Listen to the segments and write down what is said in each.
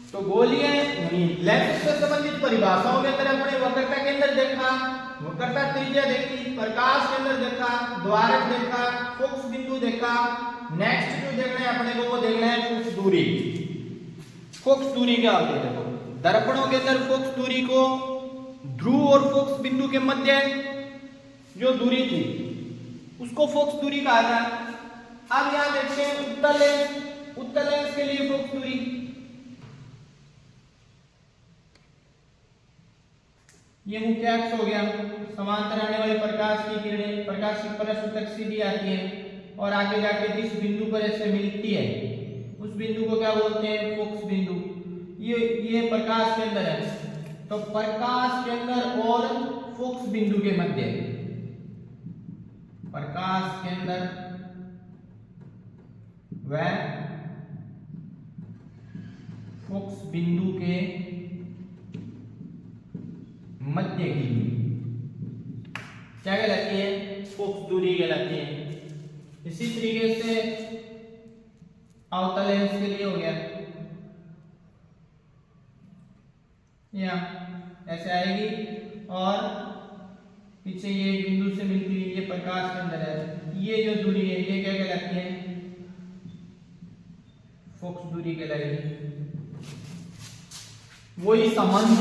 तो गोलीय लेंस से संबंधित परिभाषाओं के अंदर अपने वक्रता केंद्र देखा, वक्रता त्रिज्या देखी, प्रकाश केंद्र देखा, द्वारक देखा, फोकस बिंदु देखा। नेक्स्ट जो देखना है अपने को वो देखना है फोकस दूरी। फोकस दूरी क्या होती है? देखो दर्पणों के अंदर फोकस दूरी को ध्रुव और फोकस बिंदु के मध्य जो दूरी थी उसको फोकस दूरी कहा था। अब यहां देखते हैं उत्तल लेंस के लिए फोकस दूरी। ये मुख्य अक्ष हो गया, समांतर आने वाली प्रकाश की किरणें प्रकाश की परत तक सीधी आती है और आगे जाके जिस बिंदु पर ऐसे मिलती है उस बिंदु को क्या बोलते हैं? फोकस बिंदु। ये प्रकाश केंद्र है, तो प्रकाश केंद्र और फोकस बिंदु के मध्य, प्रकाश केंद्र व फोकस बिंदु के मध्य की दूरी क्या कहलाती है? फोकस दूरी कहलाती है। इसी तरीके से अवतल लेंस के लिए हो गया, यहाँ ऐसे आएगी और पीछे ये बिंदु से मिलती है, ये प्रकाश के अंदर है, ये जो दूरी है ये क्या कहलाती है? फोकस दूरी कहलाएगी। वही संबंध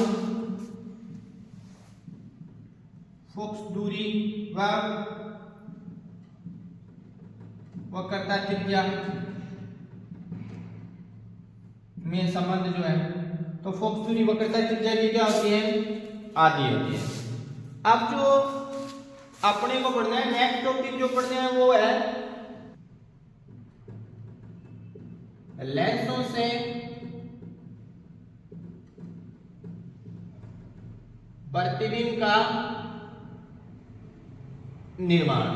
फोकस दूरी व वक्रता त्रिज्या में संबंध जो है, तो फोकस दूरी वक्रता त्रिज्या की क्या होती है? आधी होती है। अब जो अपने को पढ़ना है, नेक्स्ट टॉपिक जो पढ़ना है वो है लेंसों से प्रतिबिंब का निर्माण।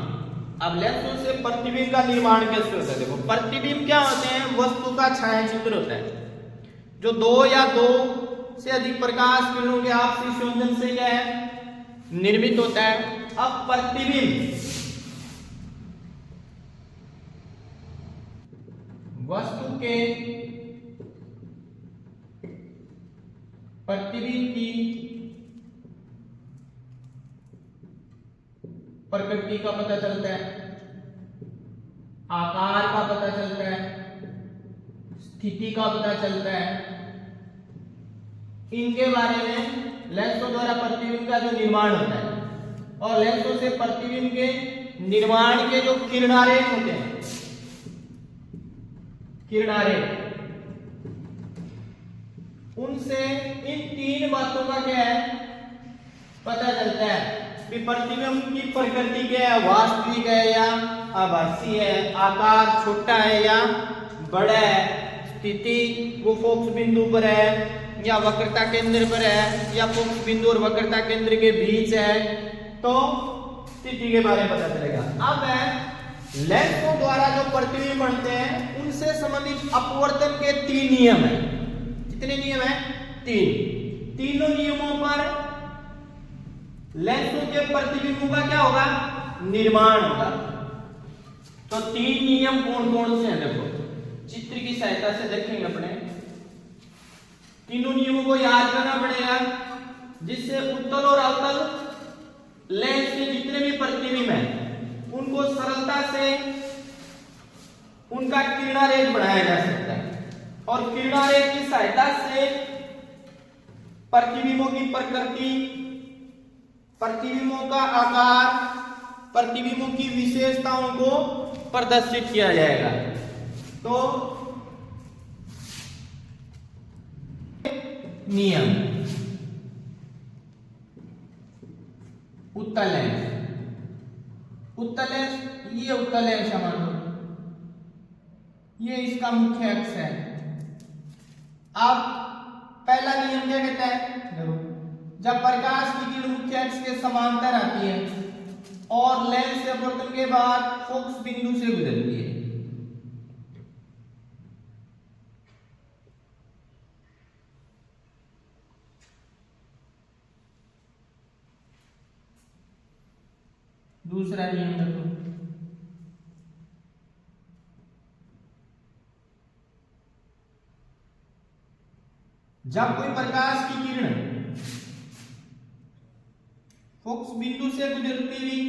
अब लेंसों से प्रतिबिंब का निर्माण कैसे होता है? देखो प्रतिबिंब क्या होते हैं? वस्तु का छायाचित्र होता है जो दो या दो से अधिक प्रकाश किरणों के आपसी संयोजन से क्या है? निर्मित होता है। अब प्रतिबिंब वस्तु के प्रतिबिंब की प्रकृति का पता चलता है, आकार का पता चलता है, स्थिति का पता चलता है। इनके बारे में लेंसों द्वारा प्रतिबिंब का जो निर्माण होता है और लेंसों से प्रतिबिंब के निर्माण के जो किरणारेख होते हैं, किरणारेख, उनसे इन तीन बातों का क्या है? पता चलता है कि प्रतिबिंब की प्रकृति क्या है? वास्तविक है या आभासी है, आकार छोटा है या बड़ा है, स्थिति वो फोकस बिंदु पर है या वक्रता केंद्र पर है या फोकस बिंदु और वक्रता केंद्र के बीच है, तो स्थिति के बारे में पता चलेगा। अब है लेंसों द्वारा जो प्रतिबिंब बनते हैं उनसे संबंधित अपवर्तन के तीन नियम है। कितने नियम है? तीन। तीनों नियमों पर लेंसों के प्रतिबिंबों का क्या होगा? निर्माण होगा। तो तीन नियम कौन कौन से हैं? देखो चित्र की सहायता से देखेंगे अपने। तीनों नियमों को याद करना पड़ेगा जिससे उत्तल और अवतल लेंस के जितने भी प्रतिबिंब हैं उनको सरलता से उनका किरणारेख बनाया जा सकता है और किरणारेख की सहायता से प्रतिबिंबों की प्रकृति, प्रतिबिंबों का आकार, प्रतिबिंबों की विशेषताओं को प्रदर्शित किया जाएगा। तो नियम उत्तल लेंस, उत्तल लेंस, ये उत्तल लेंस मान लो, ये इसका मुख्य अक्ष है। अब पहला नियम क्या कहता है? देखो जब प्रकाश की किरण मुख्य अक्ष के समांतर आती है और लेंस से अपवर्तन के बाद फोकस बिंदु से गुजरती है, दूसरा नियम देखो, जब कोई प्रकाश की किरण फोकस बिंदु से गुजरती हुई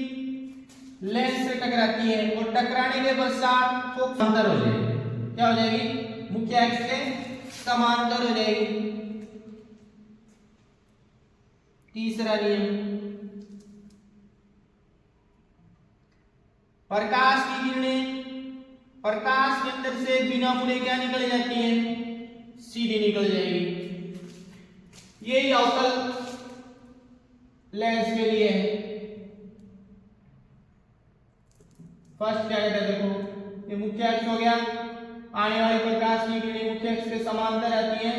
लेंस से टकराती है और टकराने के पश्चात फोकस समांतर हो जाएगी। क्या हो जाएगी? मुख्य अक्ष के समांतर हो जाएगी। तीसरा नियम, प्रकाश की किरणें प्रकाश के अंदर से बिना मुड़े क्या निकल जाती है? सीधी निकल जाएगी। यही अवतल लेंस के लिए है। फर्स्ट क्या कहता है, देखो ये मुख्य अक्ष हो गया, आने वाली प्रकाश की किरणें मुख्य अक्ष के समांतर आती है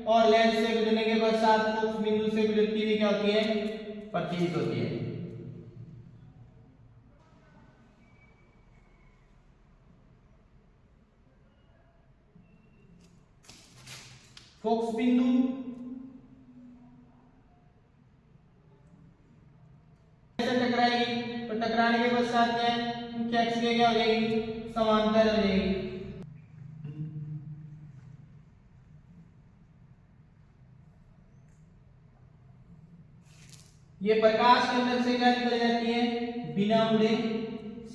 और लेंस से गुजरने के पश्चात फोकस बिंदु से गुजरती हुई क्या होती है? पतित होती है। फोकस बिंदु से टकराएगी तो टकराने के पश्चात क्या है? मुख्य अक्ष के क्या हो जाएगी? समांतर हो जाएगी। ये प्रकाश के अंदर से क्या निकल जाती है? बिना मुड़े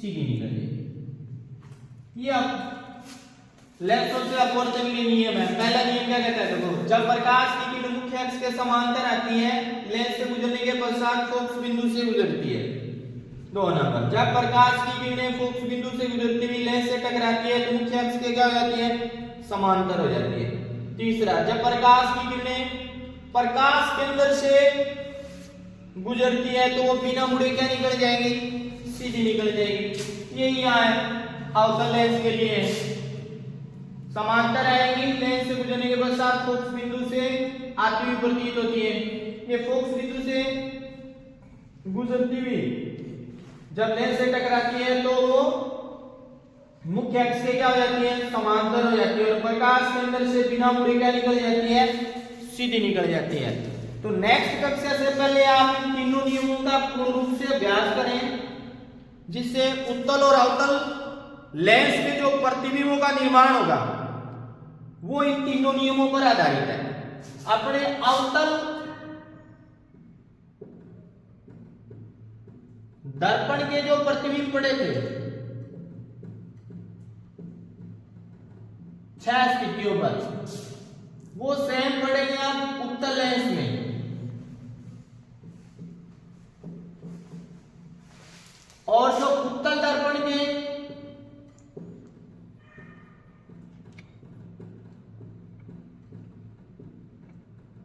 सीधी निकल जाएगी। ये अब लेंसों से अपवर्तन के लिए नियम है। पहला नियम क्या कहता है? देखो, जब प्रकाश की किरण मुख्य अक्ष के समांतर आती है, लेंस से गुजरने के पश्चात फोकस बिंदु से गुजरती है। 2 नंबर, जब प्रकाश की किरणें फोकस बिंदु से गुजरती हुई लेंस से टकराती है तो मुख्य अक्ष के क्या हो जाती है? समांतर हो जाती है। तीसरा, जब प्रकाश की किरणें प्रकाश के अंदर से गुजरती है तो वो बिना मुड़े क्या निकल जाएगी? सीधी निकल जाएगी। यही यहाँ है अवतल लेंस के लिए। समांतर आएगी, लेंस से गुजरने के पश्चात फोकस बिंदु से आती हुई प्रतीत होती है। ये फोकस बिंदु से गुजरती हुई जब लेंस से टकराती है तो वो मुख्य अक्ष से क्या हो जाती है? समांतर हो जाती है और प्रकाश के अंदर से बिना मुड़े क्या निकल जाती है? सीधी निकल जाती है। तो नेक्स्ट कक्षा से पहले आप इन तीनों नियमों का पूर्ण रूप से अभ्यास करें, जिससे उत्तल और अवतल लेंस के जो प्रतिबिंबों का निर्माण होगा वो इन तीनों नियमों पर आधारित है। अपने अवतल दर्पण के जो प्रतिबिंब पड़े थे 6 स्थितियों पर, वो सेम पड़ेंगे आप उत्तल लेंस में। और जो उत्तल दर्पण के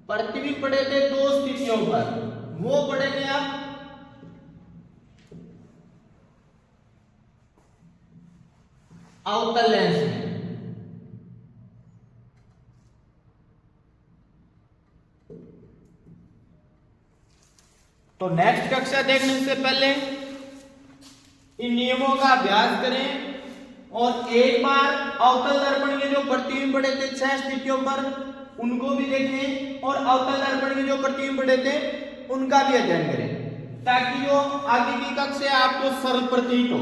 प्रतिबिंब पड़े थे 2 स्थितियों पर, वो पड़ेंगे आप अवतल लेंस में। तो नेक्स्ट कक्षा देखने से पहले इन नियमों का अभ्यास करें और एक बार अवतल दर्पण के जो प्रतिबिंब पड़े थे 6 स्थितियों पर उनको भी देखें और अवतल दर्पण के जो प्रतिबिंब पड़े थे उनका भी अध्ययन करें, ताकि जो आगे की कक्षा आपको सरल प्रतीत हो।